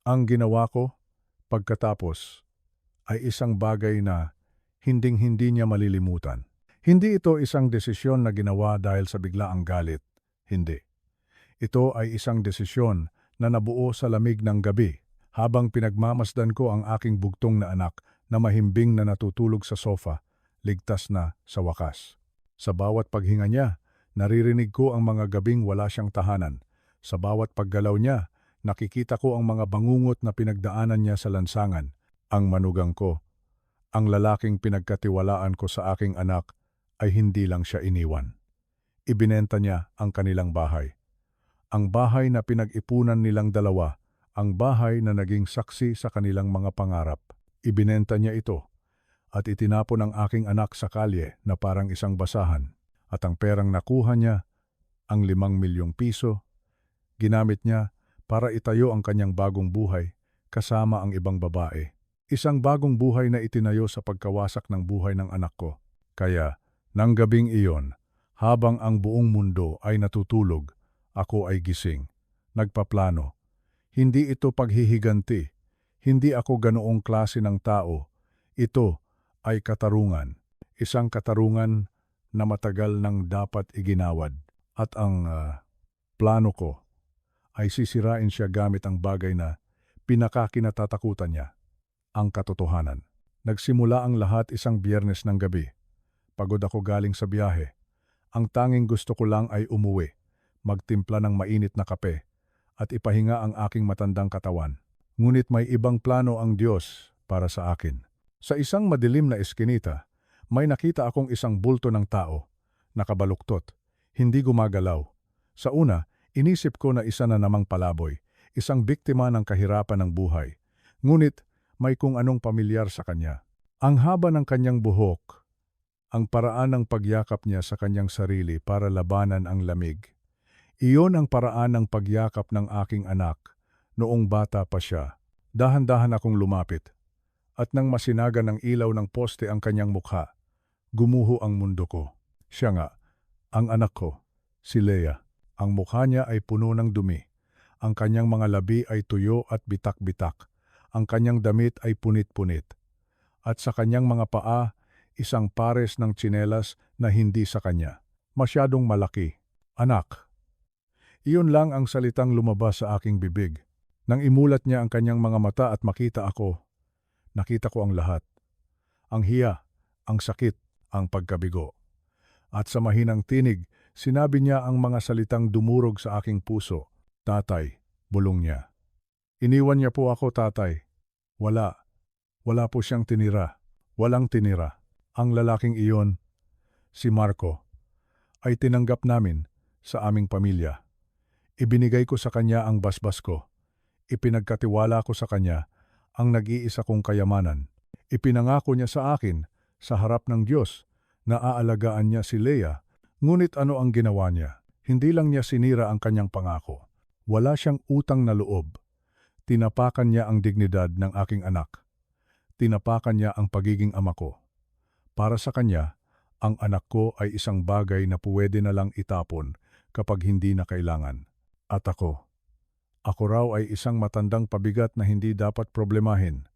Ang ginawa ko pagkatapos ay isang bagay na hinding-hindi niya malilimutan. Hindi ito isang desisyon na ginawa dahil sa biglaang galit. Hindi. Ito ay isang desisyon na nabuo sa lamig ng gabi habang pinagmamasdan ko ang aking bugtong na anak na mahimbing na natutulog sa sofa, ligtas na sa wakas. Sa bawat paghinga niya, naririnig ko ang mga gabing wala siyang tahanan. Sa bawat paggalaw niya, nakikita ko ang mga bangungot na pinagdaanan niya sa lansangan. Ang manugang ko, ang lalaking pinagkatiwalaan ko sa aking anak, ay hindi lang siya iniwan. Ibinenta niya ang kanilang bahay. Ang bahay na pinag-ipunan nilang dalawa, ang bahay na naging saksi sa kanilang mga pangarap. Ibinenta niya ito at itinapon ang aking anak sa kalye na parang isang basahan. At ang perang nakuha niya, ang 5 milyong piso, ginamit niya para itayo ang kanyang bagong buhay kasama ang ibang babae. Isang bagong buhay na itinayo sa pagkawasak ng buhay ng anak ko. Kaya, nang gabing iyon, habang ang buong mundo ay natutulog, ako ay gising, nagpaplano. Hindi ito paghihiganti, hindi ako ganoong klase ng tao. Ito ay katarungan, isang katarungan na matagal nang dapat iginawad. At ang plano ko ay sisirain siya gamit ang bagay na pinakakinatatakutan niya, ang katotohanan. Nagsimula ang lahat isang Biyernes ng gabi. Pagod ako galing sa biyahe. Ang tanging gusto ko lang ay umuwi, magtimpla ng mainit na kape, at ipahinga ang aking matandang katawan. Ngunit may ibang plano ang Diyos para sa akin. Sa isang madilim na eskinita, may nakita akong isang bulto ng tao, nakabaluktot, hindi gumagalaw. Sa una, inisip ko na isa na namang palaboy, isang biktima ng kahirapan ng buhay. Ngunit may kung anong pamilyar sa kanya. Ang haba ng kanyang buhok, ang paraan ng pagyakap niya sa kanyang sarili para labanan ang lamig. Iyon ang paraan ng pagyakap ng aking anak noong bata pa siya. Dahan-dahan akong lumapit. At nang masinaga ng ilaw ng poste ang kanyang mukha, gumuho ang mundo ko. Siya nga, ang anak ko, si Leia. Ang mukha niya ay puno ng dumi. Ang kanyang mga labi ay tuyo at bitak-bitak. Ang kanyang damit ay punit-punit. At sa kanyang mga paa, isang pares ng tsinelas na hindi sa kanya. Masyadong malaki. Anak. Iyon lang ang salitang lumabas sa aking bibig. Nang imulat niya ang kanyang mga mata at makita ako, nakita ko ang lahat. Ang hiya, ang sakit, ang pagkabigo. At sa mahinang tinig, sinabi niya ang mga salitang dumurog sa aking puso. Tatay, bulong niya. Iniwan niya po ako, tatay. Wala. Wala po siyang tinira. Walang tinira. Ang lalaking iyon, si Marco, ay tinanggap namin sa aming pamilya. Ibinigay ko sa kanya ang basbas ko. Ipinagkatiwala ko sa kanya ang nag-iisa kong kayamanan. Ipinangako niya sa akin, sa harap ng Diyos, na aalagaan niya si Leia. Ngunit ano ang ginawa niya? Hindi lang niya sinira ang kanyang pangako. Wala siyang utang na loob. Tinapakan niya ang dignidad ng aking anak. Tinapakan niya ang pagiging ama ko. Para sa kanya, ang anak ko ay isang bagay na pwede na lang itapon kapag hindi na kailangan. At ako raw ay isang matandang pabigat na hindi dapat problemahin.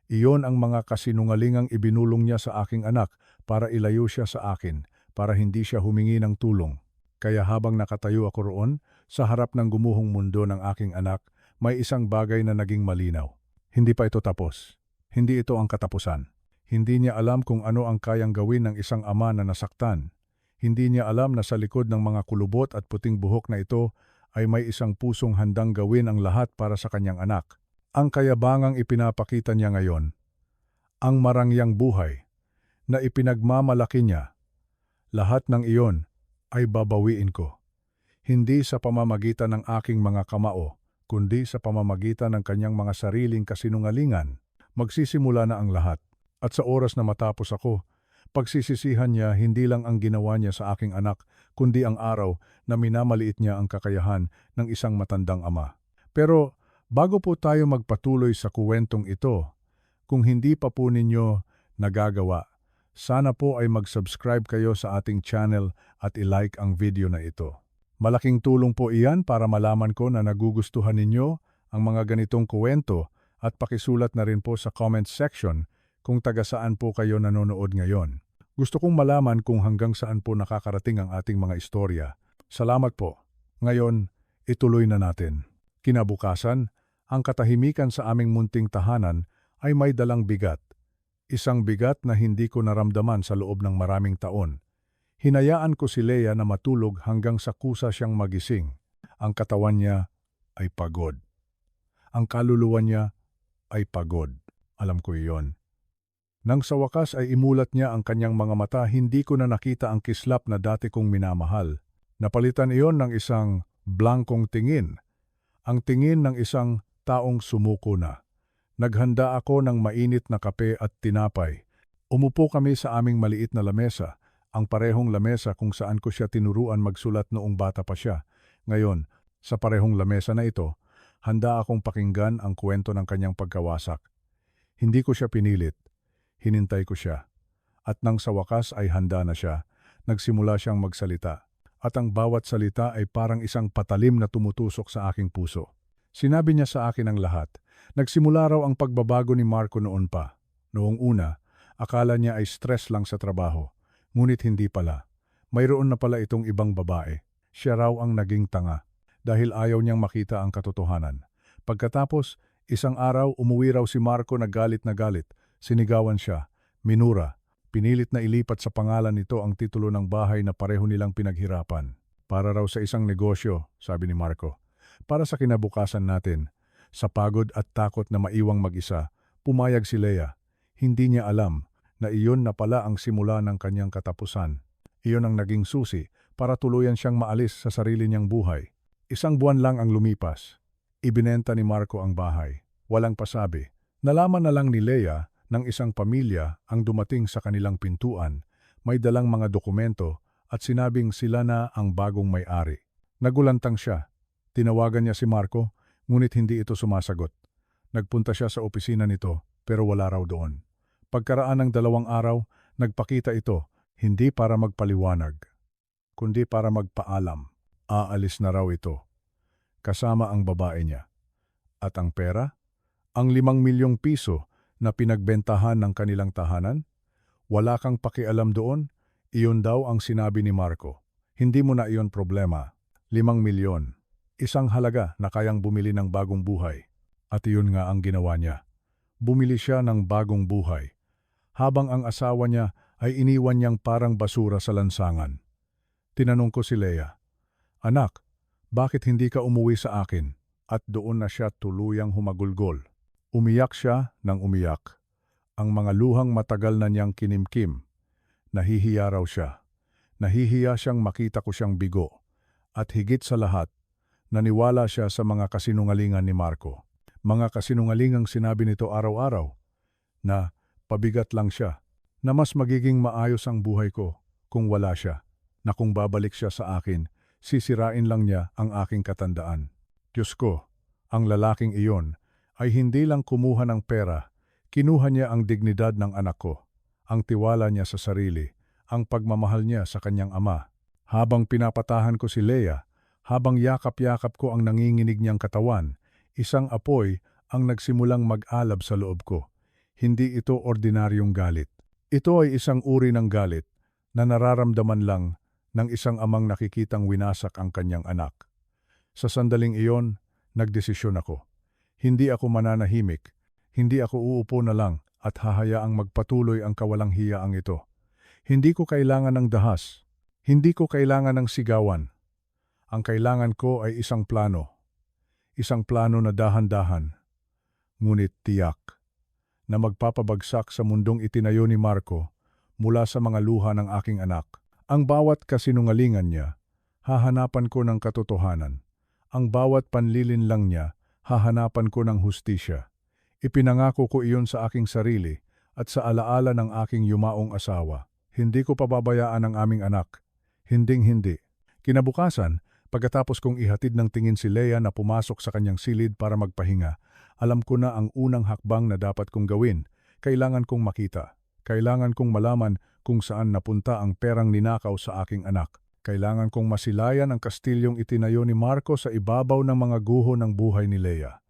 Iyon ang mga kasinungalingang ibinulong niya sa aking anak para ilayo siya sa akin, para hindi siya humingi ng tulong. Kaya habang nakatayo ako roon, sa harap ng gumuhong mundo ng aking anak, may isang bagay na naging malinaw. Hindi pa ito tapos. Hindi ito ang katapusan. Hindi niya alam kung ano ang kayang gawin ng isang ama na nasaktan. Hindi niya alam na sa likod ng mga kulubot at puting buhok na ito ay may isang pusong handang gawin ang lahat para sa kanyang anak. Ang kayabangang ipinapakita niya ngayon, ang marangyang buhay na ipinagmamalaki niya, lahat ng iyon ay babawiin ko. Hindi sa pamamagitan ng aking mga kamao, kundi sa pamamagitan ng kanyang mga sariling kasinungalingan. Magsisimula na ang lahat. At sa oras na matapos ako, pagsisisihan niya hindi lang ang ginawa niya sa aking anak, kundi ang araw na minamaliit niya ang kakayahan ng isang matandang ama. Pero bago po tayo magpatuloy sa kuwentong ito, kung hindi pa po ninyo nagagawa, sana po ay mag-subscribe kayo sa ating channel at i-like ang video na ito. Malaking tulong po iyan para malaman ko na nagugustuhan ninyo ang mga ganitong kuwento at pakisulat na rin po sa comment section kung taga saan po kayo nanonood ngayon. Gusto kong malaman kung hanggang saan po nakakarating ang ating mga istorya. Salamat po. Ngayon, ituloy na natin. Kinabukasan, ang katahimikan sa aming munting tahanan ay may dalang bigat. Isang bigat na hindi ko naramdaman sa loob ng maraming taon. Hinayaan ko si Leia na matulog hanggang sa kusa siyang magising. Ang katawan niya ay pagod. Ang kaluluwa niya ay pagod. Alam ko iyon. Nang sa wakas ay imulat niya ang kanyang mga mata, hindi ko na nakita ang kislap na dati kong minamahal. Napalitan iyon ng isang blankong tingin. Ang tingin ng isang taong sumuko na. Naghanda ako ng mainit na kape at tinapay. Umupo kami sa aming maliit na lamesa, ang parehong lamesa kung saan ko siya tinuruan magsulat noong bata pa siya. Ngayon, sa parehong lamesa na ito, handa akong pakinggan ang kwento ng kanyang pagkawasak. Hindi ko siya pinilit. Hinintay ko siya. At nang sa wakas ay handa na siya, nagsimula siyang magsalita. At ang bawat salita ay parang isang patalim na tumutusok sa aking puso. Sinabi niya sa akin ang lahat. Nagsimula raw ang pagbabago ni Marco noon pa. Noong una, akala niya ay stress lang sa trabaho. Ngunit hindi pala. Mayroon na pala itong ibang babae. Siya raw ang naging tanga. Dahil ayaw niyang makita ang katotohanan. Pagkatapos, isang araw umuwi raw si Marco na galit. Sinigawan siya, minura, pinilit na ilipat sa pangalan nito ang titulo ng bahay na pareho nilang pinaghirapan. Para raw sa isang negosyo, sabi ni Marco. Para sa kinabukasan natin, sa pagod at takot na maiwang mag-isa, pumayag si Leia. Hindi niya alam na iyon na pala ang simula ng kanyang katapusan. Iyon ang naging susi para tuluyan siyang maalis sa sarili niyang buhay. Isang buwan lang ang lumipas. Ibinenta ni Marco ang bahay. Walang pasabi. Nalaman na lang ni Leia ng isang pamilya ang dumating sa kanilang pintuan, may dalang mga dokumento at sinabing sila na ang bagong may-ari. Nagulantang siya. Tinawagan niya si Marco, ngunit hindi ito sumasagot. Nagpunta siya sa opisina nito, pero wala raw doon. Pagkaraan ng 2 araw, nagpakita ito, hindi para magpaliwanag, kundi para magpaalam. Aalis na raw ito. Kasama ang babae niya. At ang pera? Ang 5 milyong piso na pinagbentahan ng kanilang tahanan? Wala kang pakialam doon? Iyon daw ang sinabi ni Marco. Hindi mo na iyon problema. 5 milyon. Isang halaga na kayang bumili ng bagong buhay. At iyon nga ang ginawa niya. Bumili siya ng bagong buhay. Habang ang asawa niya ay iniwan niyang parang basura sa lansangan. Tinanong ko si Leia, "Anak, bakit hindi ka umuwi sa akin?" At doon na siya tuluyang humagulgol. Umiyak siya nang umiyak. Ang mga luhang matagal na niyang kinimkim. Nahihiya raw siya. Nahihiya siyang makita ko siyang bigo. At higit sa lahat, naniwala siya sa mga kasinungalingan ni Marco. Mga kasinungalingang sinabi nito araw-araw na pabigat lang siya, na mas magiging maayos ang buhay ko kung wala siya, na kung babalik siya sa akin, sisirain lang niya ang aking katandaan. Diyos ko, ang lalaking iyon ay hindi lang kumuha ng pera, kinuha niya ang dignidad ng anak ko, ang tiwala niya sa sarili, ang pagmamahal niya sa kanyang ama. Habang pinapatahan ko si Leia, habang yakap-yakap ko ang nanginginig niyang katawan, isang apoy ang nagsimulang mag-alab sa loob ko. Hindi ito ordinaryong galit. Ito ay isang uri ng galit na nararamdaman lang ng isang amang nakikitang winasak ang kanyang anak. Sa sandaling iyon, nagdesisyon ako. Hindi ako mananahimik, hindi ako uupo na lang at hahayaang magpatuloy ang kawalang hiyaang ito. Hindi ko kailangan ng dahas, hindi ko kailangan ng sigawan. Ang kailangan ko ay isang plano na dahan-dahan, ngunit tiyak, na magpapabagsak sa mundong itinayo ni Marco mula sa mga luha ng aking anak. Ang bawat kasinungalingan niya, hahanapan ko ng katotohanan. Ang bawat panlilinlang niya, hahanapan ko ng hustisya. Ipinangako ko iyon sa aking sarili at sa alaala ng aking yumaong asawa. Hindi ko pababayaan ang aming anak. Hinding-hindi. Kinabukasan, pagkatapos kong ihatid ng tingin si Leia na pumasok sa kanyang silid para magpahinga, alam ko na ang unang hakbang na dapat kong gawin. Kailangan kong makita. Kailangan kong malaman kung saan napunta ang perang ninakaw sa aking anak. Kailangan kong masilayan ang kastilyong itinayo ni Marco sa ibabaw ng mga guho ng buhay ni Leia.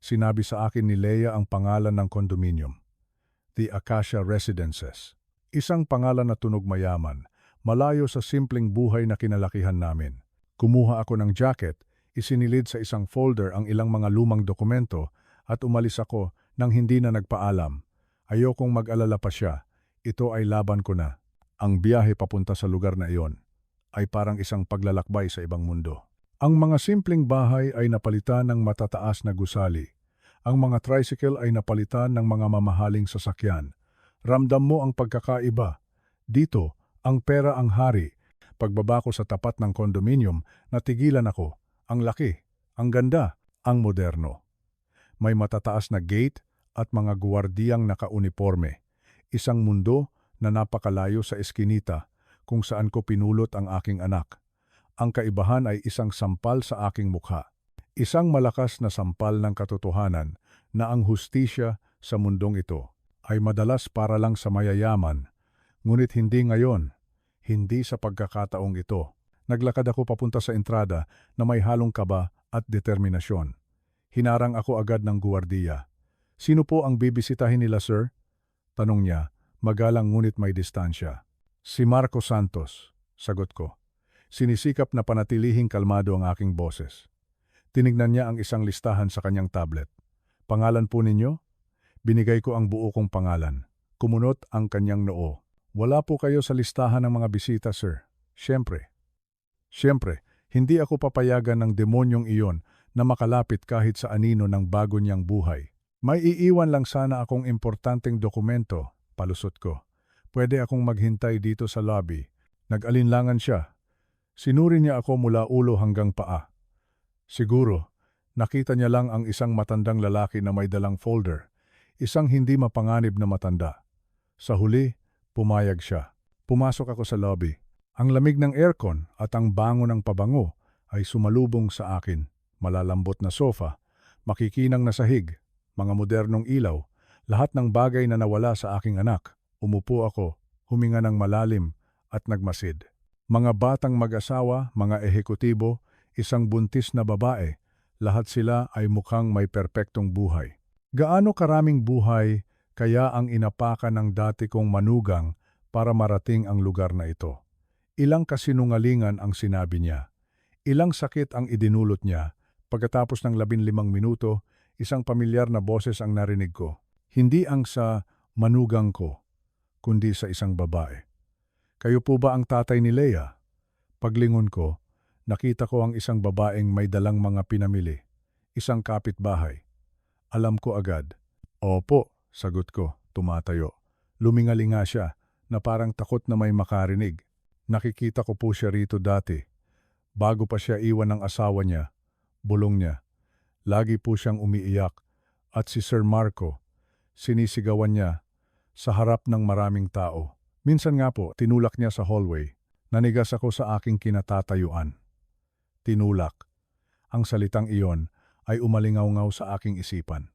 Sinabi sa akin ni Leia ang pangalan ng condominium. The Acacia Residences. Isang pangalan na tunog mayaman, malayo sa simpleng buhay na kinalakihan namin. Kumuha ako ng jacket, isinilid sa isang folder ang ilang mga lumang dokumento at umalis ako nang hindi na nagpaalam. Ayokong mag-alala pa siya. Ito ay laban ko na. Ang biyahe papunta sa lugar na iyon ay parang isang paglalakbay sa ibang mundo. Ang mga simpleng bahay ay napalitan ng matataas na gusali. Ang mga tricycle ay napalitan ng mga mamahaling sasakyan. Ramdam mo ang pagkakaiba. Dito, ang pera ang hari. Pagbaba ko sa tapat ng condominium, natigilan ako. Ang laki, ang ganda, ang moderno. May matataas na gate at mga guwardiyang nakauniporme. Isang mundo na napakalayo sa eskinita kung saan ko pinulot ang aking anak. Ang kaibahan ay isang sampal sa aking mukha. Isang malakas na sampal ng katotohanan na ang hustisya sa mundong ito ay madalas para lang sa mayayaman, ngunit hindi ngayon, hindi sa pagkakataong ito. Naglakad ako papunta sa entrada na may halong kaba at determinasyon. Hinarang ako agad ng guwardiya. "Sino po ang bibisitahin nila, sir?" Tanong niya, magalang ngunit may distansya. "Si Marco Santos," sagot ko. Sinisikap na panatilihing kalmado ang aking boses. Tinignan niya ang isang listahan sa kanyang tablet. "Pangalan po ninyo?" Binigay ko ang buo kong pangalan. Kumunot ang kanyang noo. "Wala po kayo sa listahan ng mga bisita, sir." Siyempre, hindi ako papayagan ng demonyong iyon na makalapit kahit sa anino ng bago niyang buhay. "May iiwan lang sana akong importanteng dokumento," palusot ko. "Pwede akong maghintay dito sa lobby." Nag-alinlangan siya. Sinuri niya ako mula ulo hanggang paa. Siguro, nakita niya lang ang isang matandang lalaki na may dalang folder, isang hindi mapanganib na matanda. Sa huli, pumayag siya. Pumasok ako sa lobby. Ang lamig ng aircon at ang bango ng pabango ay sumalubong sa akin. Malalambot na sofa, makikinang na sahig, mga modernong ilaw, lahat ng bagay na nawala sa aking anak. Umupo ako, huminga ng malalim at nagmasid. Mga batang mag-asawa, mga ehekutibo, isang buntis na babae, lahat sila ay mukhang may perpektong buhay. Gaano karaming buhay kaya ang inapakan ng dati kong manugang para marating ang lugar na ito? Ilang kasinungalingan ang sinabi niya. Ilang sakit ang idinulot niya. Pagkatapos ng 15 minuto, isang pamilyar na boses ang narinig ko. Hindi ang sa manugang ko, kundi sa isang babae. "Kayo po ba ang tatay ni Leia?" Paglingon ko, nakita ko ang isang babaeng may dalang mga pinamili, isang kapitbahay. Alam ko agad. "Opo," sagot ko, tumatayo. Lumingalinga siya na parang takot na may makarinig. "Nakikita ko po siya rito dati. Bago pa siya iwan ng asawa niya," bulong niya. "Lagi po siyang umiiyak at si Sir Marco, sinisigawan niya sa harap ng maraming tao. Minsan nga po, tinulak niya sa hallway. Nanigas ako sa aking kinatatayuan. Tinulak. Ang salitang iyon ay umalingaw-ngaw sa aking isipan.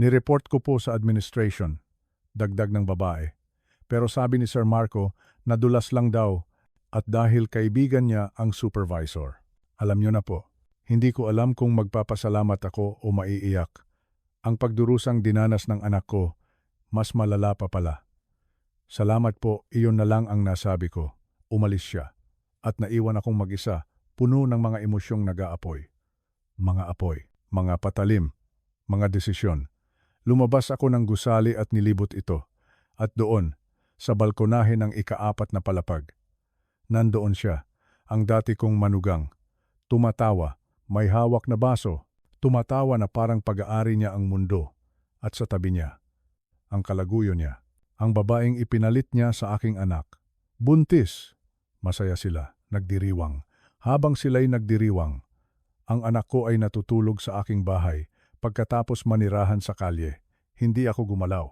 "Nireport ko po sa administration," dagdag ng babae. "Pero sabi ni Sir Marco, nadulas lang daw at dahil kaibigan niya ang supervisor." Alam niyo na po, hindi ko alam kung magpapasalamat ako o maiiyak. Ang pagdurusang dinanas ng anak ko, mas malala pa pala. "Salamat po, iyon na lang ang nasabi ko." Umalis siya at naiwan akong mag-isa, puno ng mga emosyong nag-aapoy. Mga apoy, mga patalim, mga desisyon. Lumabas ako ng gusali at nilibot ito. At doon, sa balkonahe ng ika-4 na palapag, nandoon siya, ang dati kong manugang. Tumatawa, may hawak na baso, tumatawa na parang pag-aari niya ang mundo. At sa tabi niya, ang kalaguyo niya, ang babaeng ipinalit niya sa aking anak. Buntis. Masaya sila, nagdiriwang. Habang sila'y nagdiriwang, ang anak ko ay natutulog sa aking bahay pagkatapos manirahan sa kalye. Hindi ako gumalaw.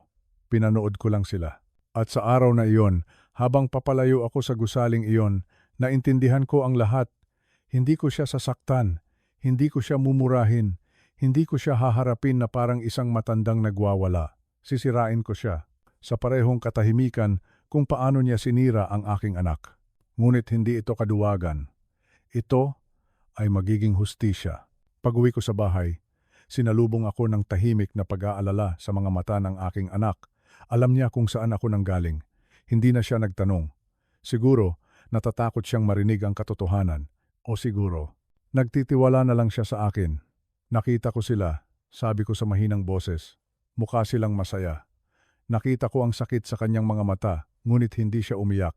Pinanood ko lang sila. At sa araw na iyon, habang papalayo ako sa gusaling iyon, naintindihan ko ang lahat. Hindi ko siya sasaktan, hindi ko siya mumurahin, hindi ko siya haharapin na parang isang matandang nagwawala. Sisirain ko siya sa parehong katahimikan kung paano niya sinira ang aking anak. Ngunit hindi ito kaduwagan. Ito ay magiging hustisya. Pag-uwi ko sa bahay, Sinalubong ako ng tahimik na pag-aalala sa mga mata ng aking anak. Alam niya kung saan ako nanggaling. Hindi na siya nagtanong. Siguro, natatakot siyang marinig ang katotohanan. O siguro, nagtitiwala na lang siya sa akin. Nakita ko sila, sabi ko sa mahinang boses. Mukha silang masaya. Nakita ko ang sakit sa kanyang mga mata, ngunit hindi siya umiyak.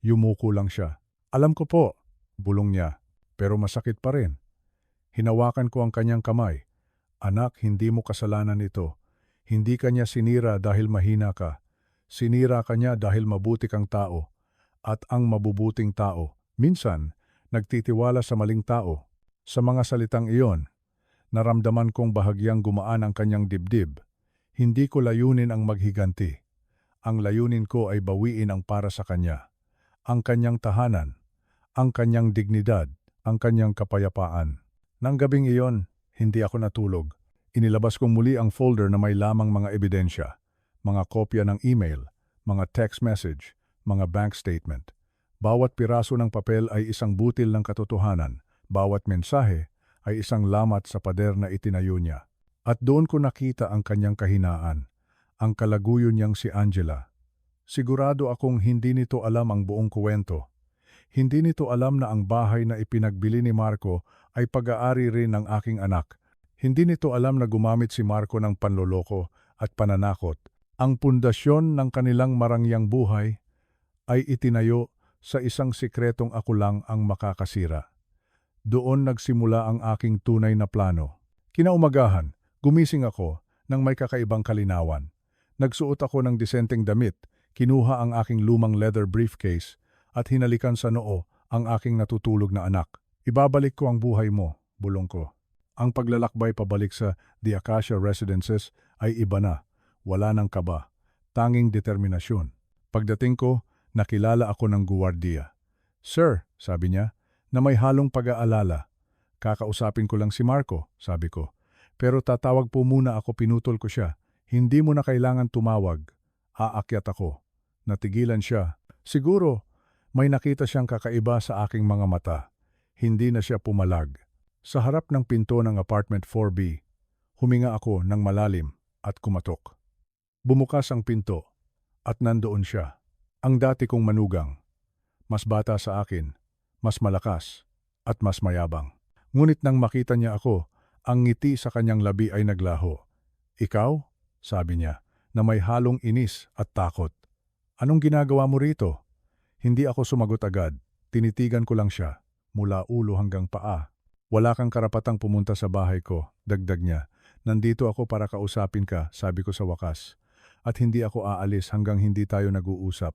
Yumuko lang siya. Alam ko po, bulong niya, pero masakit pa rin. Hinawakan ko ang kanyang kamay. Anak, hindi mo kasalanan ito. Hindi kanya sinira dahil mahina ka. Sinira kanya dahil mabuti kang tao. At ang mabubuting tao, minsan, nagtitiwala sa maling tao. Sa mga salitang iyon, naramdaman kong bahagyang gumaan ang kanyang dibdib. Hindi ko layunin ang maghiganti. Ang layunin ko ay bawiin ang para sa kanya. Ang kanyang tahanan, ang kanyang dignidad, ang kanyang kapayapaan. Nang gabing iyon, hindi ako natulog. Inilabas kong muli ang folder na may lamang mga ebidensya, mga kopya ng email, mga text message, mga bank statement. Bawat piraso ng papel ay isang butil ng katotohanan. Bawat mensahe ay isang lamat sa pader na itinayo niya. At doon ko nakita ang kanyang kahinaan, ang kalaguyo niyang si Angela. Sigurado akong hindi nito alam ang buong kwento. Hindi nito alam na ang bahay na ipinagbili ni Marco ay pag-aari rin ng aking anak. Hindi nito alam na gumamit si Marco ng panloloko at pananakot. Ang pundasyon ng kanilang marangyang buhay ay itinayo sa isang sikretong ako lang ang makakasira. Doon nagsimula ang aking tunay na plano. Kinaumagahan, gumising ako nang may kakaibang kalinawan. Nagsuot ako ng disenteng damit, kinuha ang aking lumang leather briefcase at hinalikan sa noo ang aking natutulog na anak. Ibabalik ko ang buhay mo, bulong ko. Ang paglalakbay pabalik sa The Acacia Residences ay iba na. Wala ng kaba, tanging determinasyon. Pagdating ko, nakilala ako ng guwardiya. Sir, sabi niya, na may halong pag-aalala. Kakausapin ko lang si Marco, sabi ko. Pero tatawag po muna ako, pinutol ko siya. Hindi mo na kailangan tumawag. Aakyat ako. Natigilan siya. Siguro, may nakita siyang kakaiba sa aking mga mata. Hindi na siya pumalag. Sa harap ng pinto ng apartment 4B, huminga ako ng malalim at kumatok. Bumukas ang pinto at nandoon siya. Ang dati kong manugang. Mas bata sa akin, mas malakas, at mas mayabang. Ngunit nang makita niya ako, ang ngiti sa kanyang labi ay naglaho. Ikaw? Sabi niya, na may halong inis at takot. Anong ginagawa mo rito? Hindi ako sumagot agad. Tinitigan ko lang siya, mula ulo hanggang paa. Wala kang karapatang pumunta sa bahay ko, dagdag niya. Nandito ako para kausapin ka, sabi ko sa wakas. At hindi ako aalis hanggang hindi tayo nag-uusap.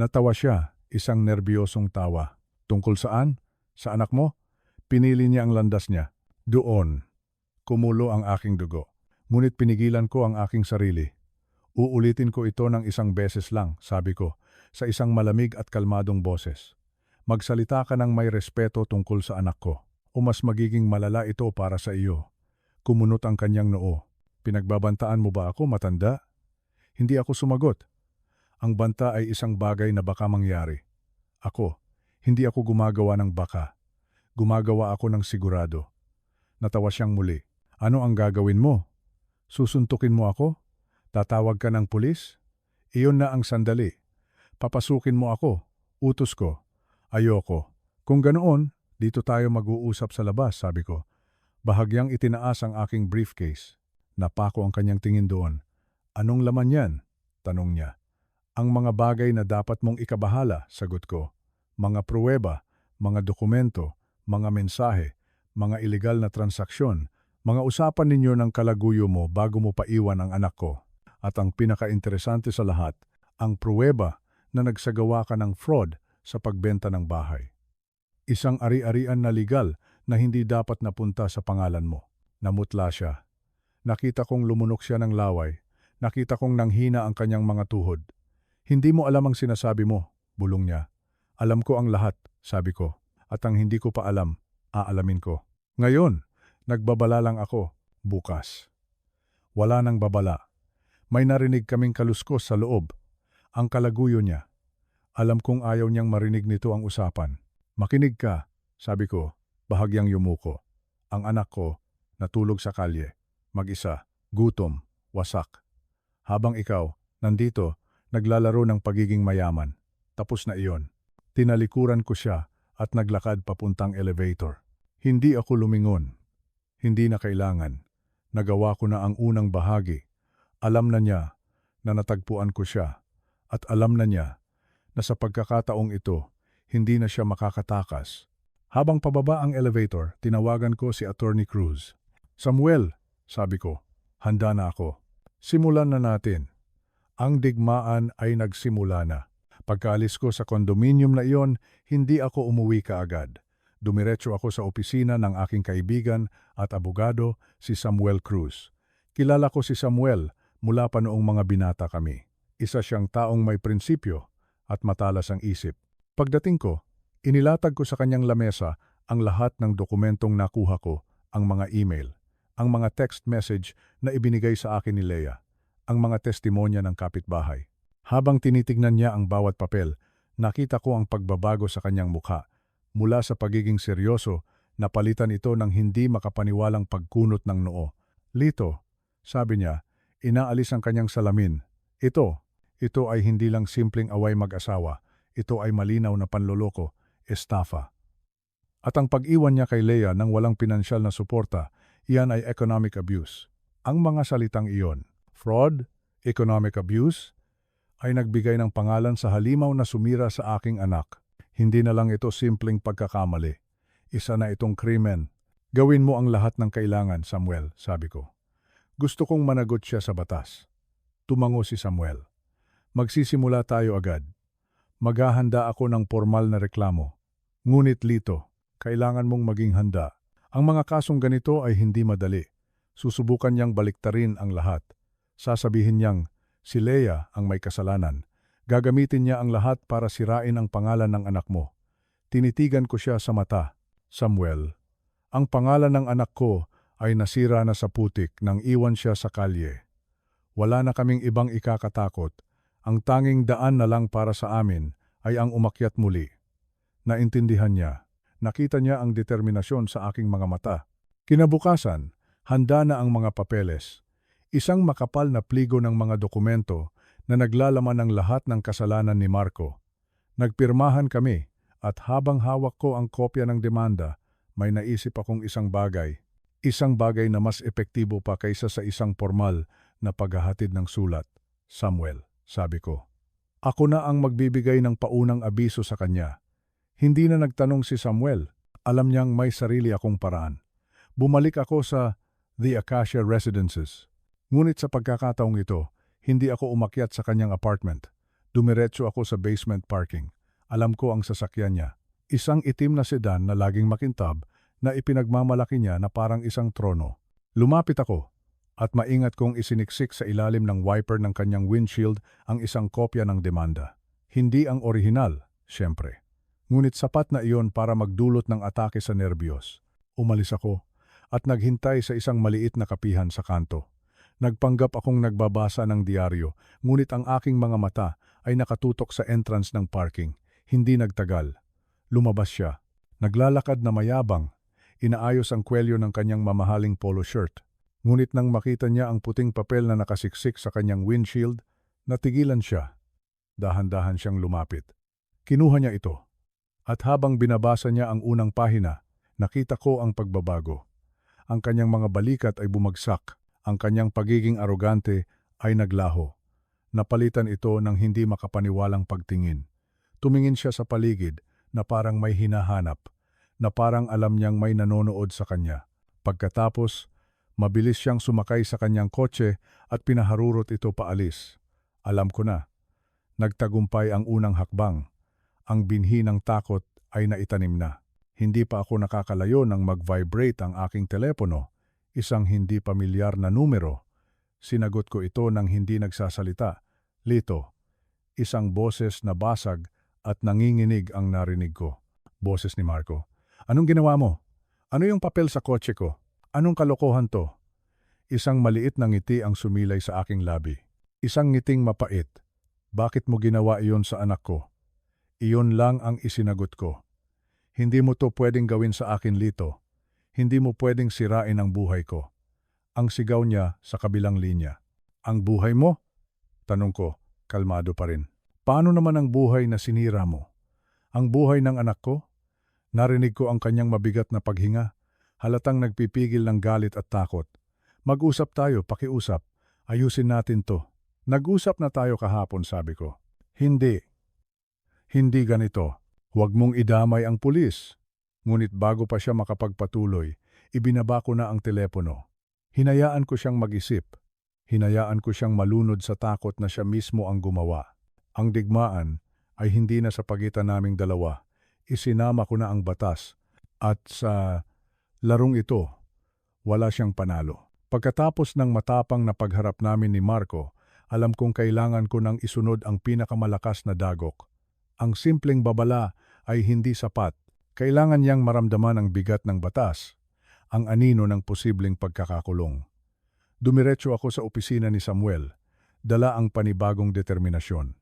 Natawa siya, isang nerbyosong tawa. Tungkol saan? Sa anak mo? Pinili niya ang landas niya. Doon. Kumulo ang aking dugo. Ngunit pinigilan ko ang aking sarili. Uulitin ko ito ng isang beses lang, sabi ko, sa isang malamig at kalmadong boses. Magsalita ka ng may respeto tungkol sa anak ko, o mas magiging malala ito para sa iyo. Kumunot ang kanyang noo. Pinagbabantaan mo ba ako, matanda? Hindi ako sumagot. Ang banta ay isang bagay na baka mangyari. Ako, hindi ako gumagawa ng baka. Gumagawa ako ng sigurado. Natawa siyang muli. Ano ang gagawin mo? Susuntukin mo ako? Tatawag ka ng pulis? Iyon na ang sandali. Papasukin mo ako. Utos ko. Ayoko. Kung ganoon, dito tayo mag-uusap sa labas, sabi ko. Bahagyang itinaas ang aking briefcase. Napako ang kanyang tingin doon. Anong laman yan? Tanong niya. Ang mga bagay na dapat mong ikabahala, sagot ko. Mga pruweba, mga dokumento, mga mensahe, mga ilegal na transaksyon, mga usapan ninyo ng kalaguyo mo bago mo paiwan ang anak ko. At ang pinaka-interesante sa lahat, ang pruweba na nagsagawa ka ng fraud sa pagbenta ng bahay. Isang ari-arian na legal na hindi dapat napunta sa pangalan mo. Namutla siya. Nakita kong lumunok siya ng laway. Nakita kong nanghina ang kanyang mga tuhod. Hindi mo alam ang sinasabi mo, bulong niya. Alam ko ang lahat, sabi ko. At ang hindi ko pa alam, aalamin ko. Ngayon, nagbabala lang ako, bukas. Wala nang babala. May narinig kaming kaluskos sa loob. Ang kalaguyo niya. Alam kong ayaw niyang marinig nito ang usapan. Makinig ka, sabi ko, bahagyang yumuko. Ang anak ko, natulog sa kalye, mag-isa, gutom, wasak. Habang ikaw, nandito, naglalaro ng pagiging mayaman. Tapos na iyon. Tinalikuran ko siya at naglakad papuntang elevator. Hindi ako lumingon. Hindi na kailangan. Nagawa ko na ang unang bahagi. Alam na niya na natagpuan ko siya. At alam na niya na sa pagkakataong ito, hindi na siya makakatakas. Habang pababa ang elevator, tinawagan ko si Attorney Cruz. Samuel, sabi ko, handa na ako. Simulan na natin. Ang digmaan ay nagsimula na. Pagkaalis ko sa kondominium na iyon, hindi ako umuwi kaagad. Dumiretso ako sa opisina ng aking kaibigan at abogado, si Samuel Cruz. Kilala ko si Samuel mula pa noong mga binata kami. Isa siyang taong may prinsipyo at matalas ang isip. Pagdating ko, inilatag ko sa kanyang lamesa ang lahat ng dokumentong nakuha ko, ang mga email, ang mga text message na ibinigay sa akin ni Leia, ang mga testimonya ng kapitbahay. Habang tinitignan niya ang bawat papel, nakita ko ang pagbabago sa kanyang mukha. Mula sa pagiging seryoso, napalitan ito ng hindi makapaniwalang pagkunot ng noo. Lito, sabi niya, inaalis ang kanyang salamin. Ito ay hindi lang simpleng away mag-asawa. Ito ay malinaw na panloloko, estafa. At ang pag-iwan niya kay Leia ng walang pinansyal na suporta, iyan ay economic abuse. Ang mga salitang iyon, fraud, economic abuse, ay nagbigay ng pangalan sa halimaw na sumira sa aking anak. Hindi na lang ito simpleng pagkakamali. Isa na itong krimen. Gawin mo ang lahat ng kailangan, Samuel, sabi ko. Gusto kong managot siya sa batas. Tumango si Samuel. Magsisimula tayo agad. Maghahanda ako ng formal na reklamo. Ngunit Lito, kailangan mong maging handa. Ang mga kasong ganito ay hindi madali. Susubukan niyang baliktarin ang lahat. Sasabihin niyang, si Leia ang may kasalanan. Gagamitin niya ang lahat para sirain ang pangalan ng anak mo. Tinitigan ko siya sa mata. Samuel, ang pangalan ng anak ko ay nasira na sa putik nang iwan siya sa kalye. Wala na kaming ibang ikakatakot. Ang tanging daan na lang para sa amin ay ang umakyat muli. Naintindihan niya. Nakita niya ang determinasyon sa aking mga mata. Kinabukasan, handa na ang mga papeles. Isang makapal na pligo ng mga dokumento na naglalaman ng lahat ng kasalanan ni Marco. Nagpirmahan kami at habang hawak ko ang kopya ng demanda, may naisip akong isang bagay. Isang bagay na mas epektibo pa kaysa sa isang formal na paghahatid ng sulat. Samuel, sabi ko. Ako na ang magbibigay ng paunang abiso sa kanya. Hindi na nagtanong si Samuel. Alam niyang may sarili akong paraan. Bumalik ako sa The Acacia Residences. Ngunit sa pagkakataong ito, hindi ako umakyat sa kanyang apartment. Dumiretso ako sa basement parking. Alam ko ang sasakyan niya. Isang itim na sedan na laging makintab na ipinagmamalaki niya na parang isang trono. Lumapit ako at maingat kong isiniksik sa ilalim ng wiper ng kanyang windshield ang isang kopya ng demanda. Hindi ang orihinal, siyempre. Ngunit sapat na iyon para magdulot ng atake sa nerbiyos. Umalis ako at naghintay sa isang maliit na kapihan sa kanto. Nagpanggap akong nagbabasa ng diaryo, ngunit ang aking mga mata ay nakatutok sa entrance ng parking. Hindi nagtagal. Lumabas siya. Naglalakad na mayabang. Inaayos ang kwelyo ng kanyang mamahaling polo shirt. Ngunit nang makita niya ang puting papel na nakasiksik sa kanyang windshield, natigilan siya. Dahan-dahan siyang lumapit. Kinuha niya ito. At habang binabasa niya ang unang pahina, nakita ko ang pagbabago. Ang kanyang mga balikat ay bumagsak. Ang kanyang pagiging arogante ay naglaho. Napalitan ito ng hindi makapaniwalang pagtingin. Tumingin siya sa paligid na parang may hinahanap, na parang alam niyang may nanonood sa kanya. Pagkatapos, mabilis siyang sumakay sa kanyang kotse at pinaharurot ito paalis. Alam ko na. Nagtagumpay ang unang hakbang. Ang binhi ng takot ay naitanim na. Hindi pa ako nakakalayo nang mag-vibrate ang aking telepono. Isang hindi pamilyar na numero. Sinagot ko ito nang hindi nagsasalita. Lito, isang boses na basag at nanginginig ang narinig ko. Boses ni Marco. Anong ginawa mo? Ano yung papel sa kotse ko? Anong kalokohan to? Isang maliit na ngiti ang sumilay sa aking labi. Isang ngiting mapait. Bakit mo ginawa iyon sa anak ko? Iyon lang ang isinagot ko. Hindi mo to pwedeng gawin sa akin, Lito. Hindi mo pwedeng sirain ang buhay ko. Ang sigaw niya sa kabilang linya. Ang buhay mo? Tanong ko, kalmado pa rin. Paano naman ang buhay na sinira mo? Ang buhay ng anak ko? Narinig ko ang kanyang mabigat na paghinga. Halatang nagpipigil ng galit at takot. Mag-usap tayo, pakiusap. Ayusin natin to. Nag-usap na tayo kahapon, sabi ko. Hindi. Hindi ganito. Huwag mong idamay ang pulis. Ngunit bago pa siya makapagpatuloy, ibinaba ko na ang telepono. Hinayaan ko siyang mag-isip. Hinayaan ko siyang malunod sa takot na siya mismo ang gumawa. Ang digmaan ay hindi na sa pagitan naming dalawa. Isinama ko na ang batas. At sa larong ito, wala siyang panalo. Pagkatapos ng matapang na pagharap namin ni Marco, alam kong kailangan ko nang isunod ang pinakamalakas na dagok. Ang simpleng babala ay hindi sapat. Kailangan niyang maramdaman ang bigat ng batas, ang anino ng posibleng pagkakakulong. Dumiretso ako sa opisina ni Samuel, dala ang panibagong determinasyon.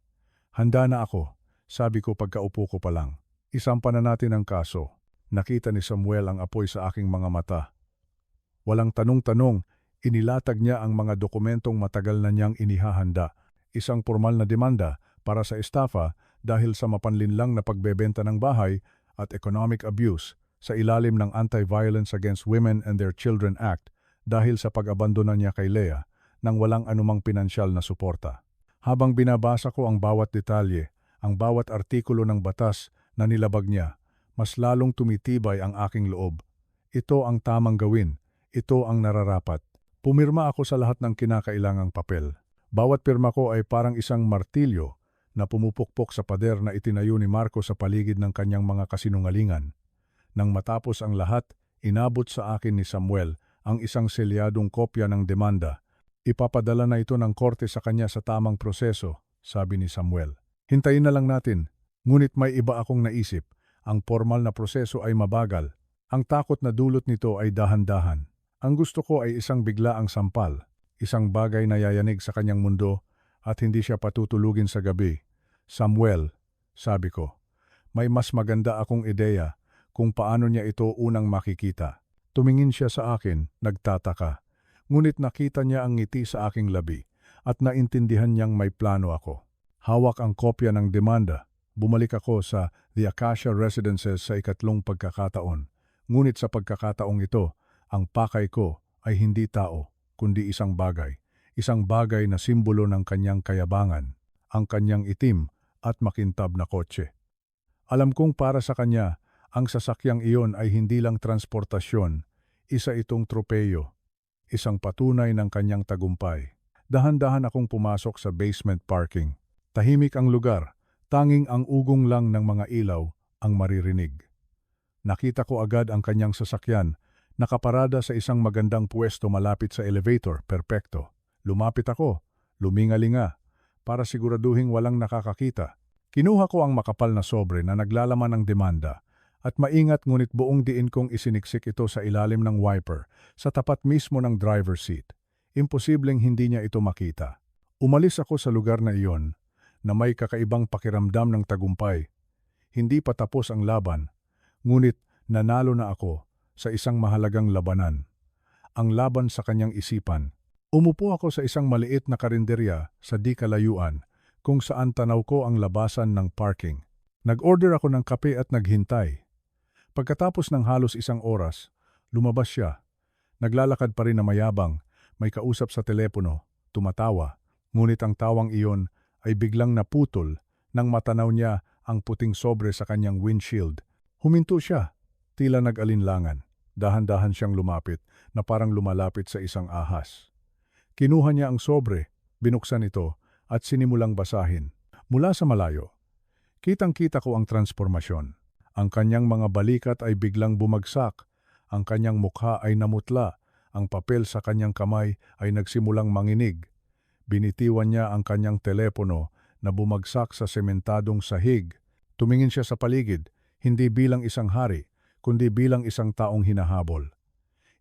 Handa na ako, sabi ko pagkaupo ko pa lang. Isampa na natin ang kaso. Nakita ni Samuel ang apoy sa aking mga mata. Walang tanong-tanong, inilatag niya ang mga dokumentong matagal na niyang inihahanda. Isang formal na demanda para sa estafa dahil sa mapanlinlang na pagbebenta ng bahay at economic abuse sa ilalim ng Anti-Violence Against Women and Their Children Act dahil sa pag-abandona niya kay Lea nang walang anumang pinansyal na suporta. Habang binabasa ko ang bawat detalye, ang bawat artikulo ng batas na nilabag niya, mas lalong tumitibay ang aking loob. Ito ang tamang gawin. Ito ang nararapat. Pumirma ako sa lahat ng kinakailangang papel. Bawat pirma ko ay parang isang martilyo na pumupukpok sa pader na itinayo ni Marco sa paligid ng kanyang mga kasinungalingan. Nang matapos ang lahat, inabot sa akin ni Samuel ang isang selyadong kopya ng demanda. Ipapadala na ito ng korte sa kanya sa tamang proseso, sabi ni Samuel. Hintayin na lang natin. Ngunit may iba akong naisip. Ang formal na proseso ay mabagal. Ang takot na dulot nito ay dahan-dahan. Ang gusto ko ay isang biglaang sampal, isang bagay na yayanig sa kanyang mundo at hindi siya patutulugin sa gabi. Samuel, sabi ko, may mas maganda akong ideya kung paano niya ito unang makikita. Tumingin siya sa akin, nagtataka. Ngunit nakita niya ang ngiti sa aking labi at naintindihan niyang may plano ako. Hawak ang kopya ng demanda. Bumalik ako sa The Acacia Residences sa ikatlong pagkakataon. Ngunit sa pagkakataong ito, ang pakay ko ay hindi tao, kundi isang bagay. Isang bagay na simbolo ng kanyang kayabangan, ang kanyang itim at makintab na kotse. Alam kong para sa kanya, ang sasakyang iyon ay hindi lang transportasyon, isa itong tropeyo, isang patunay ng kanyang tagumpay. Dahan-dahan akong pumasok sa basement parking. Tahimik ang lugar, tanging ang ugong lang ng mga ilaw ang maririnig. Nakita ko agad ang kanyang sasakyan, nakaparada sa isang magandang pwesto malapit sa elevator, perpekto. Lumapit ako, lumingalinga, para siguraduhing walang nakakakita. Kinuha ko ang makapal na sobre na naglalaman ng demanda at maingat ngunit buong diin kong isiniksik ito sa ilalim ng wiper sa tapat mismo ng driver's seat. Imposibleng hindi niya ito makita. Umalis ako sa lugar na iyon na may kakaibang pakiramdam ng tagumpay. Hindi pa tapos ang laban, ngunit nanalo na ako sa isang mahalagang labanan. Ang laban sa kanyang isipan. Umupo ako sa isang maliit na karinderya sa di kalayuan kung saan tanaw ko ang labasan ng parking. Nag-order ako ng kape at naghintay. Pagkatapos ng halos isang oras, lumabas siya. Naglalakad pa rin na mayabang, may kausap sa telepono, tumatawa. Ngunit ang tawang iyon ay biglang naputol nang matanaw niya ang puting sobre sa kanyang windshield. Huminto siya, tila nag-alinlangan. Dahan-dahan siyang lumapit na parang lumalapit sa isang ahas. Kinuha niya ang sobre, binuksan ito at sinimulang basahin. Mula sa malayo, kitang-kita ko ang transformasyon. Ang kanyang mga balikat ay biglang bumagsak, ang kanyang mukha ay namutla, ang papel sa kanyang kamay ay nagsimulang manginig. Binitiwan niya ang kanyang telepono na bumagsak sa sementadong sahig. Tumingin siya sa paligid, hindi bilang isang hari, kundi bilang isang taong hinahabol.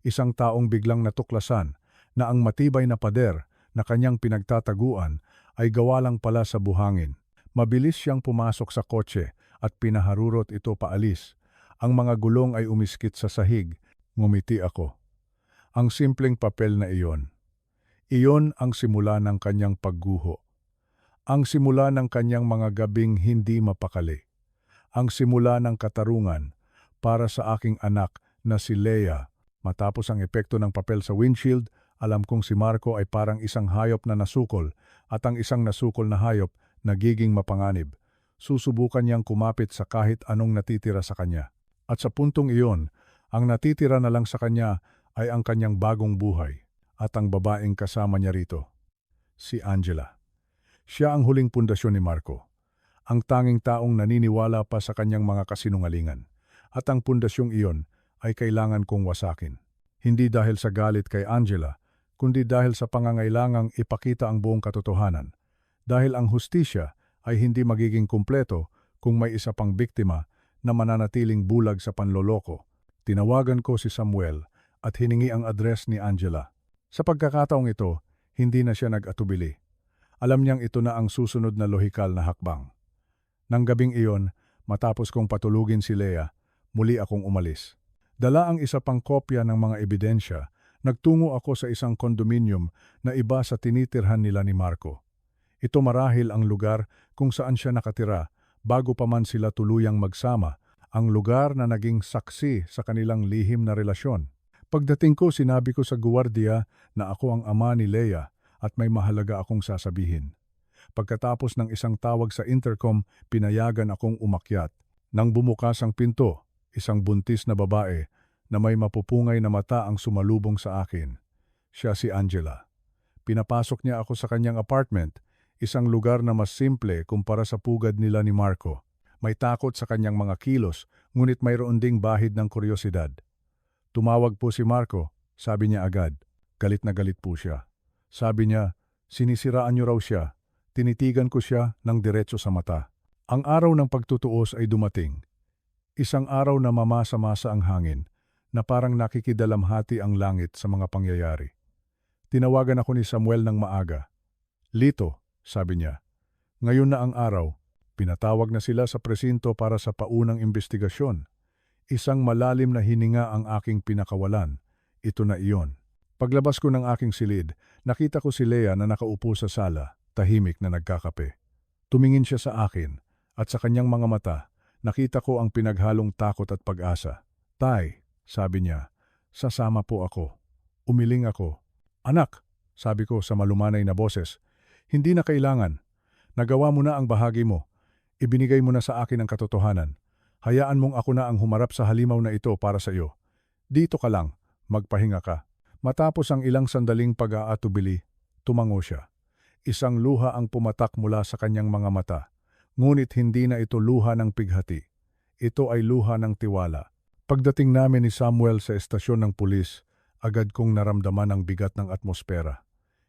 Isang taong biglang natuklasan na ang matibay na pader na kanyang pinagtataguan ay gawa lang pala sa buhangin. Mabilis siyang pumasok sa kotse at pinaharurot ito paalis. Ang mga gulong ay umiskit sa sahig, Ngumiti ako. Ang simpleng papel na iyon. Iyon ang simula ng kanyang pagguho. Ang simula ng kanyang mga gabing hindi mapakali. Ang simula ng katarungan para sa aking anak na si Leia. Matapos ang epekto ng papel sa windshield, alam kong si Marco ay parang isang hayop na nasukol at ang isang nasukol na hayop nagiging mapanganib. Susubukan niyang kumapit sa kahit anong natitira sa kanya. At sa puntong iyon, ang natitira na lang sa kanya ay ang kanyang bagong buhay at ang babaeng kasama niya rito, si Angela. Siya ang huling pundasyon ni Marco, ang tanging taong naniniwala pa sa kanyang mga kasinungalingan. At ang pundasyong iyon ay kailangan kong wasakin. Hindi dahil sa galit kay Angela, kundi dahil sa pangangailangang ipakita ang buong katotohanan. Dahil ang hustisya ay hindi magiging kumpleto kung may isa pang biktima na mananatiling bulag sa panloloko. Tinawagan ko si Samuel at hiningi ang address ni Angela. Sa pagkakataong ito, hindi na siya nag-atubili. Alam niyang ito na ang susunod na lohikal na hakbang. Nang gabing iyon, matapos kong patulugin si Leia, muli akong umalis. Dala ang isa pang kopya ng mga ebidensya, nagtungo ako sa isang kondominium na iba sa tinitirhan nila ni Marco. Ito marahil ang lugar kung saan siya nakatira bago pa man sila tuluyang magsama, ang lugar na naging saksi sa kanilang lihim na relasyon. Pagdating ko, sinabi ko sa guwardiya na ako ang ama ni Leia at may mahalaga akong sasabihin. Pagkatapos ng isang tawag sa intercom, pinayagan akong umakyat. Nang bumukas ang pinto, isang buntis na babae na may mapupungay na mata ang sumalubong sa akin. Siya si Angela. Pinapasok niya ako sa kanyang apartment, isang lugar na mas simple kumpara sa pugad nila ni Marco. May takot sa kanyang mga kilos, ngunit mayroon ding bahid ng kuryosidad. Tumawag po si Marco, sabi niya agad. Galit na galit po siya. Sabi niya, sinisiraan niyo raw siya. Tinitigan ko siya ng diretso sa mata. Ang araw ng pagtutuos ay dumating. Isang araw na mamasa-masa ang hangin, na parang nakikidalamhati ang langit sa mga pangyayari. Tinawagan ako ni Samuel ng maaga. Lito, sabi niya. Ngayon na ang araw, pinatawag na sila sa presinto para sa paunang investigasyon. Isang malalim na hininga ang aking pinakawalan. Ito na iyon. Paglabas ko ng aking silid, nakita ko si Leia na nakaupo sa sala, tahimik na nagkakape. Tumingin siya sa akin, at sa kanyang mga mata, nakita ko ang pinaghalong takot at pag-asa. Tay, sabi niya, sasama po ako. Umiling ako. Anak, sabi ko sa malumanay na boses, hindi na kailangan. Nagawa mo na ang bahagi mo. Ibinigay mo na sa akin ang katotohanan. Hayaan mong ako na ang humarap sa halimaw na ito para sa iyo. Dito ka lang, magpahinga ka. Matapos ang ilang sandaling pag-aatubili, tumango siya. Isang luha ang pumatak mula sa kanyang mga mata. Ngunit hindi na ito luha ng pighati. Ito ay luha ng tiwala. Pagdating namin ni Samuel sa estasyon ng pulis, agad kong naramdaman ang bigat ng atmosfera.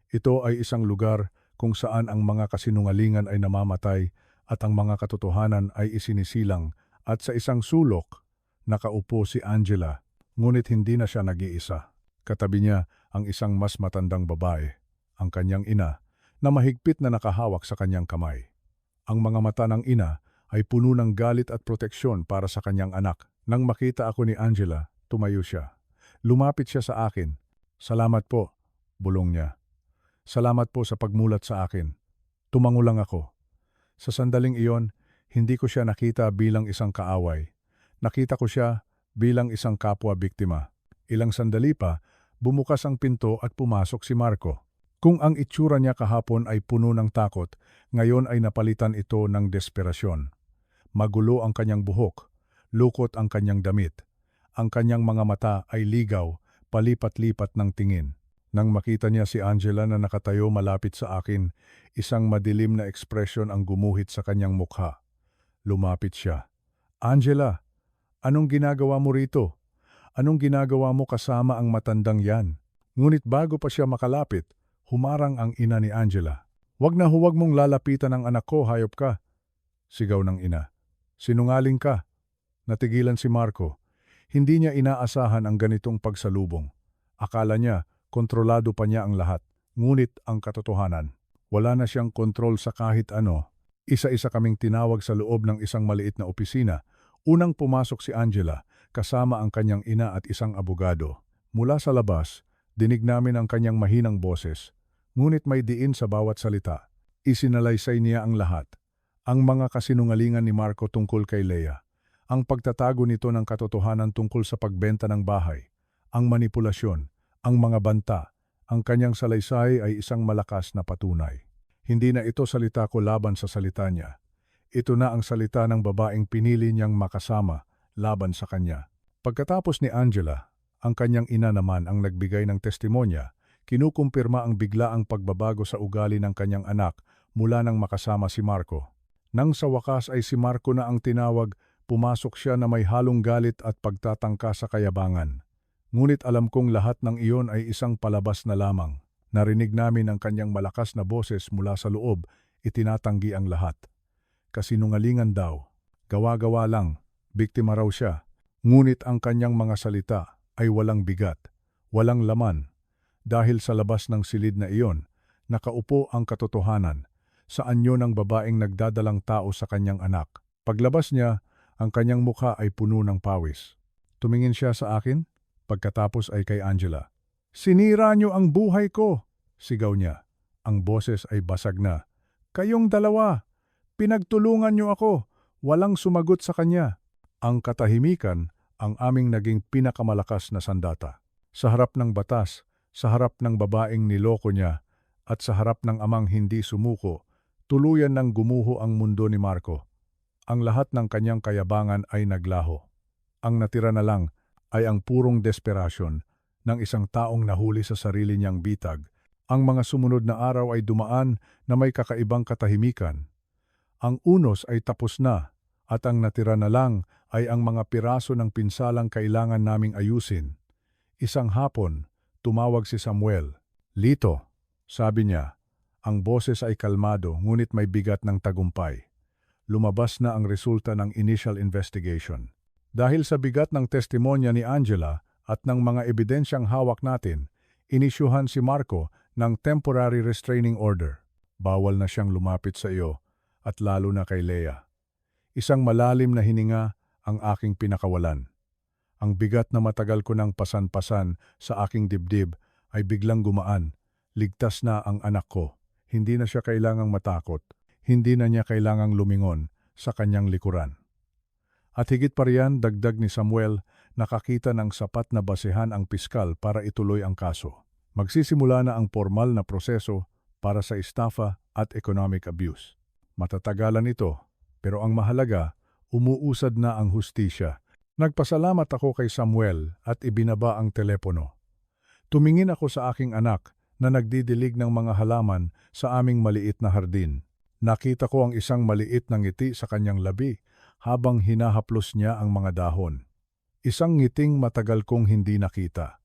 Ito ay isang lugar kung saan ang mga kasinungalingan ay namamatay at ang mga katotohanan ay isinisilang, at sa isang sulok, nakaupo si Angela, ngunit hindi na siya nag-iisa. Katabi niya ang isang mas matandang babae, ang kanyang ina, na mahigpit na nakahawak sa kanyang kamay. Ang mga mata ng ina ay puno ng galit at proteksyon para sa kanyang anak. Nang makita ako ni Angela, tumayo siya. Lumapit siya sa akin. Salamat po, bulong niya. Salamat po sa pagmulat sa akin. Tumango lang ako. Sa sandaling iyon, hindi ko siya nakita bilang isang kaaway. Nakita ko siya bilang isang kapwa-biktima. Ilang sandali pa, bumukas ang pinto at pumasok si Marco. Kung ang itsura niya kahapon ay puno ng takot, ngayon ay napalitan ito ng desperasyon. Magulo ang kanyang buhok, lukot ang kanyang damit. Ang kanyang mga mata ay ligaw, palipat-lipat ng tingin. Nang makita niya si Angela na nakatayo malapit sa akin, isang madilim na ekspresyon ang gumuhit sa kanyang mukha. Lumapit siya. Angela, anong ginagawa mo rito? Anong ginagawa mo kasama ang matandang yan? Ngunit bago pa siya makalapit, humarang ang ina ni Angela. Huwag mong lalapitan ang anak ko, hayop ka. Sigaw ng ina. Sinungaling ka. Natigilan si Marco. Hindi niya inaasahan ang ganitong pagsalubong. Akala niya, kontrolado pa niya ang lahat. Ngunit ang katotohanan, wala na siyang kontrol sa kahit ano. Isa-isa kaming tinawag sa loob ng isang maliit na opisina. Unang pumasok si Angela, kasama ang kanyang ina at isang abogado. Mula sa labas, dinig namin ang kanyang mahinang boses, ngunit may diin sa bawat salita. Isinalaysay niya ang lahat. Ang mga kasinungalingan ni Marco tungkol kay Lea, ang pagtatago nito ng katotohanan tungkol sa pagbenta ng bahay, ang manipulasyon, ang mga banta, ang kanyang salaysay ay isang malakas na patunay. Hindi na ito salita ko laban sa salita niya. Ito na ang salita ng babaeng pinili niyang makasama laban sa kanya. Pagkatapos ni Angela, ang kanyang ina naman ang nagbigay ng testimonya, kinukumpirma ang biglaang pagbabago sa ugali ng kanyang anak mula nang makasama si Marco. Nang sa wakas ay si Marco na ang tinawag, pumasok siya na may halong galit at pagtatangka sa kayabangan. Ngunit alam kong lahat ng iyon ay isang palabas na lamang. Narinig namin ang kanyang malakas na boses mula sa loob, itinatanggi ang lahat. Kasinungalingan daw. Gawa-gawa lang, biktima raw siya. Ngunit ang kanyang mga salita ay walang bigat, walang laman. Dahil sa labas ng silid na iyon, nakaupo ang katotohanan sa anyo ng babaeng nagdadalang tao sa kanyang anak. Paglabas niya, ang kanyang mukha ay puno ng pawis. Tumingin siya sa akin, pagkatapos ay kay Angela. "Sinira niyo ang buhay ko!" sigaw niya. Ang boses ay basag na. "Kayong dalawa! Pinagtulungan niyo ako!" Walang sumagot sa kanya. Ang katahimikan ang aming naging pinakamalakas na sandata. Sa harap ng batas, sa harap ng babaeng niloko niya, at sa harap ng amang hindi sumuko, tuluyan ng gumuho ang mundo ni Marco. Ang lahat ng kanyang kayabangan ay naglaho. Ang natira na lang ay ang purong desperasyon ng isang taong nahuli sa sarili niyang bitag. Ang mga sumunod na araw ay dumaan na may kakaibang katahimikan. Ang unos ay tapos na, at ang natira na lang ay ang mga piraso ng pinsalang kailangan naming ayusin. Isang hapon, tumawag si Samuel. "Lito," sabi niya. Ang boses ay kalmado ngunit may bigat ng tagumpay. Lumabas na ang resulta ng initial investigation. Dahil sa bigat ng testimonya ni Angela at ng mga ebidensyang hawak natin, inisyuhan si Marco ng temporary restraining order. Bawal na siyang lumapit sa iyo at lalo na kay Lea. Isang malalim na hininga ang aking pinakawalan. Ang bigat na matagal ko nang pasan-pasan sa aking dibdib ay biglang gumaan. Ligtas na ang anak ko. Hindi na siya kailangang matakot. Hindi na niya kailangang lumingon sa kanyang likuran. At higit pa riyan, dagdag ni Samuel, nakakita ng sapat na basehan ang piskal para ituloy ang kaso. Magsisimula na ang formal na proseso para sa estafa at economic abuse. Matatagalan ito, pero ang mahalaga, umuusad na ang hustisya. Nagpasalamat ako kay Samuel at ibinaba ang telepono. Tumingin ako sa aking anak na nagdidilig ng mga halaman sa aming maliit na hardin. Nakita ko ang isang maliit na ngiti sa kanyang labi habang hinahaplos niya ang mga dahon. Isang ngiting matagal kong hindi nakita.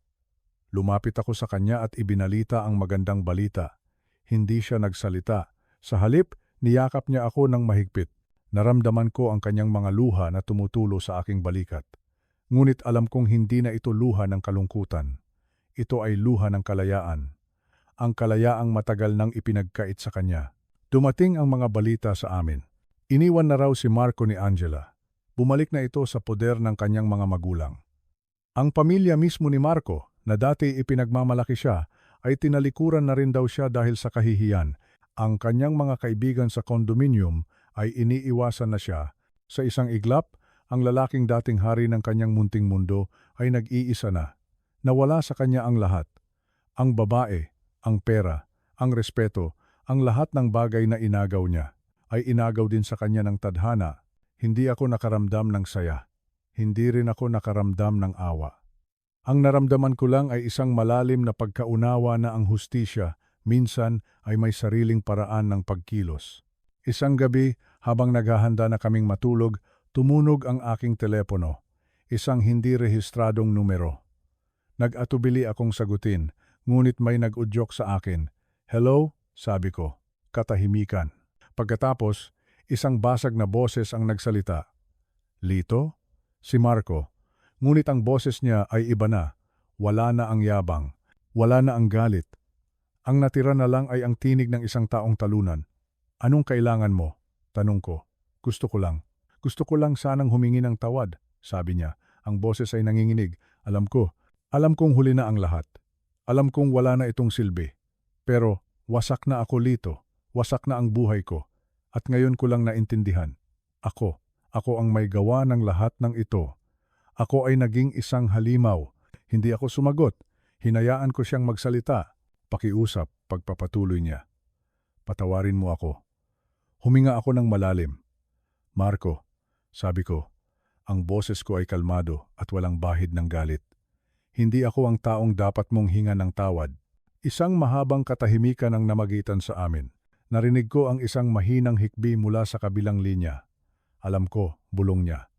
Lumapit ako sa kanya at ibinalita ang magandang balita. Hindi siya nagsalita. Sa halip, niyakap niya ako ng mahigpit. Naramdaman ko ang kanyang mga luha na tumutulo sa aking balikat. Ngunit alam kong hindi na ito luha ng kalungkutan. Ito ay luha ng kalayaan. Ang kalayaang matagal nang ipinagkait sa kanya. Dumating ang mga balita sa amin. Iniwan na raw si Marco ni Angela. Bumalik na ito sa poder ng kanyang mga magulang. Ang pamilya mismo ni Marco, na dati ipinagmamalaki siya, ay tinalikuran na rin daw siya dahil sa kahihiyan. Ang kanyang mga kaibigan sa kondominium ay iniiwasan na siya. Sa isang iglap, ang lalaking dating hari ng kanyang munting mundo ay nag-iisa na. Nawala sa kanya ang lahat. Ang babae, ang pera, ang respeto, ang lahat ng bagay na inagaw niya, ay inagaw din sa kanya ng tadhana. Hindi ako nakaramdam ng saya. Hindi rin ako nakaramdam ng awa. Ang naramdaman ko lang ay isang malalim na pagkaunawa na ang hustisya minsan ay may sariling paraan ng pagkilos. Isang gabi, habang naghahanda na kaming matulog, tumunog ang aking telepono. Isang hindi rehistradong numero. Nag-atubili akong sagutin, ngunit may nag-udyok sa akin. "Hello?" sabi ko. Katahimikan. Pagkatapos, isang basag na boses ang nagsalita. "Lito?" Si Marco. Ngunit ang boses niya ay iba na. Wala na ang yabang. Wala na ang galit. Ang natira na lang ay ang tinig ng isang taong talunan. "Anong kailangan mo?" tanong ko. Gusto ko lang sanang humingi ng tawad," sabi niya. Ang boses ay nanginginig. Alam ko. Alam kong huli na ang lahat. Alam kong wala na itong silbi. Pero wasak na ako lito. Wasak na ang buhay ko. At ngayon ko lang naintindihan. Ako ang may gawa ng lahat ng ito. Ako ay naging isang halimaw. Hindi ako sumagot. Hinayaan ko siyang magsalita. Pakiusap, pagpapatuloy niya. Patawarin mo ako. Huminga ako ng malalim. Marco, sabi ko, ang boses ko ay kalmado at walang bahid ng galit. Hindi ako ang taong dapat mong hinga ng tawad. Isang mahabang katahimikan ang namagitan sa amin. Narinig ko ang isang mahinang hikbi mula sa kabilang linya. Alam ko, bulong niya.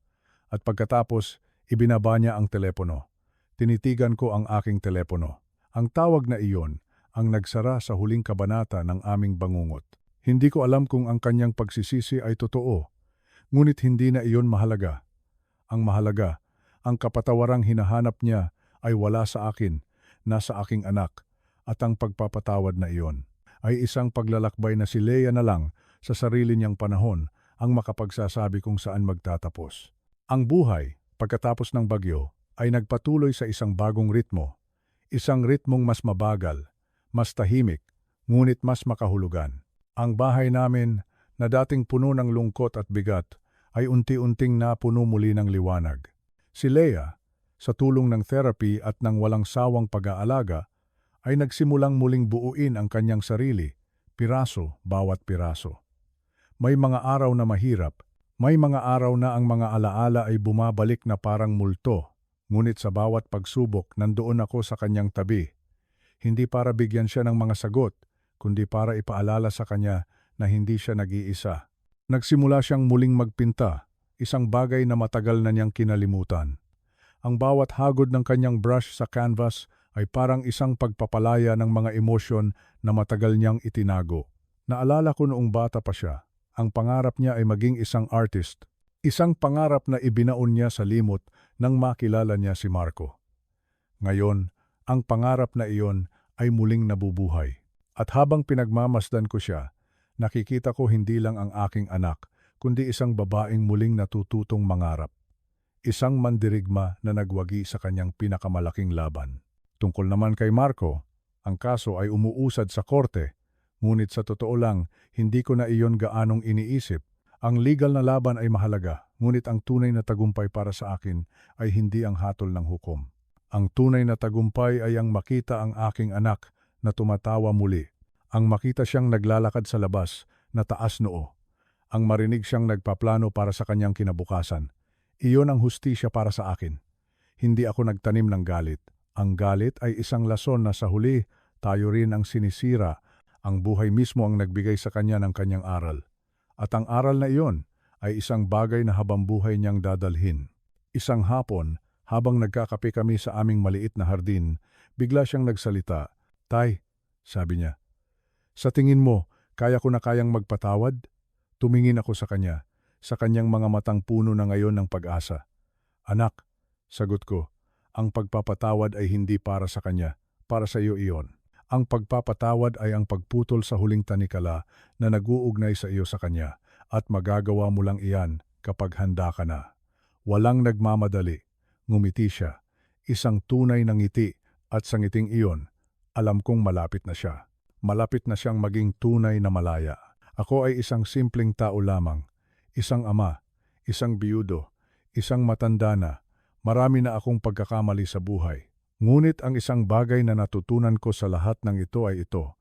At pagkatapos, ibinaba niya ang telepono. Tinitigan ko ang aking telepono. Ang tawag na iyon ang nagsara sa huling kabanata ng aming bangungot. Hindi ko alam kung ang kanyang pagsisisi ay totoo, ngunit hindi na iyon mahalaga. Ang mahalaga, ang kapatawarang hinahanap niya ay wala sa akin, nasa aking anak, at ang pagpapatawad na iyon ay isang paglalakbay na si Leia na lang sa sarili niyang panahon ang makapagsasabi kung saan magtatapos. Ang buhay, pagkatapos ng bagyo, ay nagpatuloy sa isang bagong ritmo. Isang ritmong mas mabagal, mas tahimik, ngunit mas makahulugan. Ang bahay namin, na dating puno ng lungkot at bigat, ay unti-unting napuno muli ng liwanag. Si Leia, sa tulong ng therapy at ng walang sawang pag-aalaga, ay nagsimulang muling buuin ang kanyang sarili, piraso bawat piraso. May mga araw na mahirap, may mga araw na ang mga alaala ay bumabalik na parang multo, ngunit sa bawat pagsubok nandoon ako sa kanyang tabi. Hindi para bigyan siya ng mga sagot, kundi para ipaalala sa kanya na hindi siya nag-iisa. Nagsimula siyang muling magpinta, isang bagay na matagal na niyang kinalimutan. Ang bawat hagod ng kanyang brush sa canvas ay parang isang pagpapalaya ng mga emosyon na matagal niyang itinago. Naalala ko noong bata pa siya, ang pangarap niya ay maging isang artist. Isang pangarap na ibinaon niya sa limot nang makilala niya si Marco. Ngayon, ang pangarap na iyon ay muling nabubuhay. At habang pinagmamasdan ko siya, nakikita ko hindi lang ang aking anak, kundi isang babaeng muling natututong mangarap. Isang mandirigma na nagwagi sa kanyang pinakamalaking laban. Tungkol naman kay Marco, ang kaso ay umuusad sa korte, ngunit sa totoo lang, hindi ko na iyon gaanong iniisip. Ang legal na laban ay mahalaga, ngunit ang tunay na tagumpay para sa akin ay hindi ang hatol ng hukom. Ang tunay na tagumpay ay ang makita ang aking anak na tumatawa muli. Ang makita siyang naglalakad sa labas na taas noo. Ang marinig siyang nagpaplano para sa kanyang kinabukasan. Iyon ang hustisya para sa akin. Hindi ako nagtanim ng galit. Ang galit ay isang lason na sa huli, tayo rin ang sinisira. Ang buhay mismo ang nagbigay sa kanya ng kanyang aral. At ang aral na iyon ay isang bagay na habang buhay niyang dadalhin. Isang hapon, habang nagkakape kami sa aming maliit na hardin, bigla siyang nagsalita. "Tay," sabi niya, "sa tingin mo, kaya ko na kayang magpatawad?" Tumingin ako sa kanya, sa kanyang mga matang puno na ngayon ng pag-asa. "Anak," sagot ko, "ang pagpapatawad ay hindi para sa kanya, para sa iyo iyon. Ang pagpapatawad ay ang pagputol sa huling tanikala na nag-uugnay sa iyo sa kanya, at magagawa mo lang iyan kapag handa ka na." Walang nagmamadali. Ngumiti siya. Isang tunay na ngiti, at sa ngiting iyon, alam kong malapit na siya. Malapit na siyang maging tunay na malaya. Ako ay isang simpleng tao lamang. Isang ama, isang biyudo, isang matanda na. Marami na akong pagkakamali sa buhay. Ngunit ang isang bagay na natutunan ko sa lahat ng ito ay ito.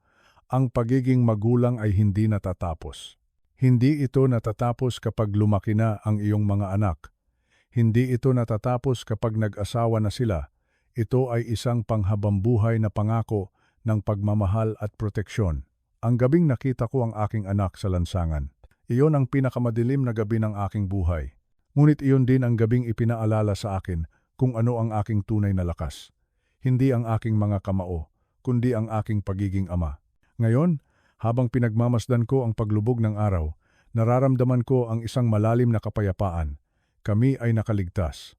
Ang pagiging magulang ay hindi natatapos. Hindi ito natatapos kapag lumaki na ang iyong mga anak. Hindi ito natatapos kapag nag-asawa na sila. Ito ay isang panghabambuhay na pangako ng pagmamahal at proteksyon. Ang gabing nakita ko ang aking anak sa lansangan. Iyon ang pinakamadilim na gabi ng aking buhay. Ngunit iyon din ang gabing ipinaalala sa akin kung ano ang aking tunay na lakas. Hindi ang aking mga kamao, kundi ang aking pagiging ama. Ngayon, habang pinagmamasdan ko ang paglubog ng araw, nararamdaman ko ang isang malalim na kapayapaan. Kami ay nakaligtas.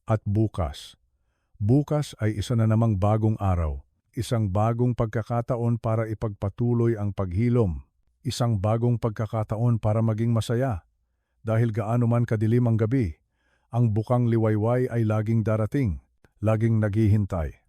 At bukas. Bukas ay isa na namang bagong araw. Isang bagong pagkakataon para ipagpatuloy ang paghilom. Isang bagong pagkakataon para maging masaya. Dahil gaano man kadilim ang gabi, Ang bukang liwayway ay laging darating, laging naghihintay.